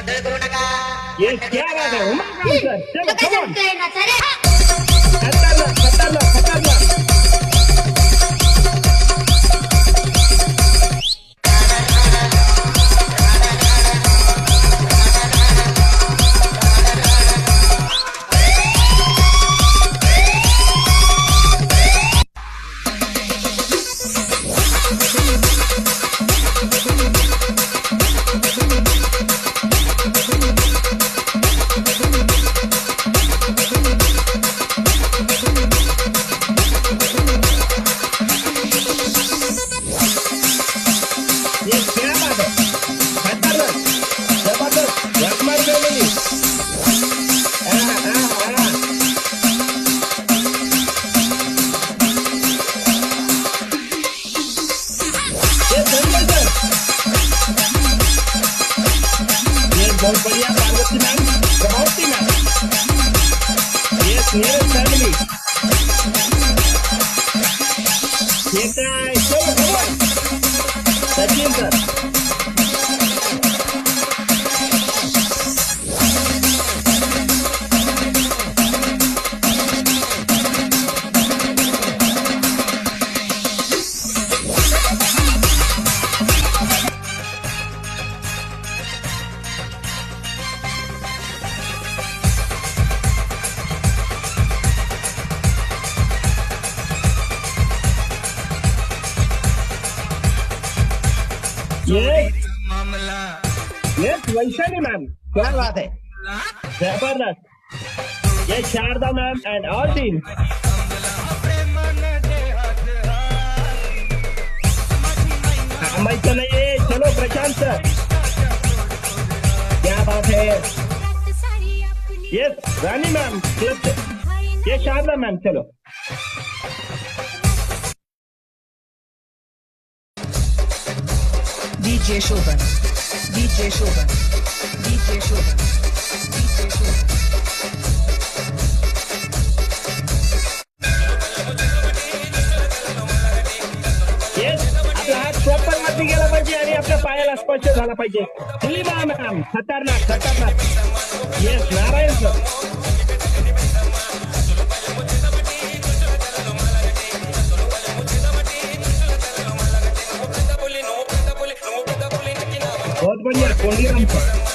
गोंधळ करू नका. ये क्या बात है उमाकांत सर, चलो तो काय come on. जमतंय ना चले. खतरनाक खतरनाक खतरनाक. ये क्या बात है खतरनाक जबरदस्त रकमार गेलेली. ये संजय सर, ये बहुत बढ़िया पार्वती मैम, प्रभावती मैम, ये नीरज फैमिली. ये काय चलो come on. सचिन सर, ये वैशाली मैम, क्या बात है जबरदस्त. ये Sharda ma'am and all team. थांबायचं नाहीये, चलो प्रशांत सर, क्या बात है. ये रानी मैम, ये शारदा मैम, चलो. DJ Shoban, DJ Shoban, DJ Shoban, DJ Shoban. Yes, आपला हात प्रॉपर वरती गेला पाहिजे आणि आपल्या पायाला स्पर्श झाला पाहिजे. फुलिमा मॅम, खतरनाक खतरनाक. Yes, Narayan sir. बहुत बढ़िया कोंडीराम सर.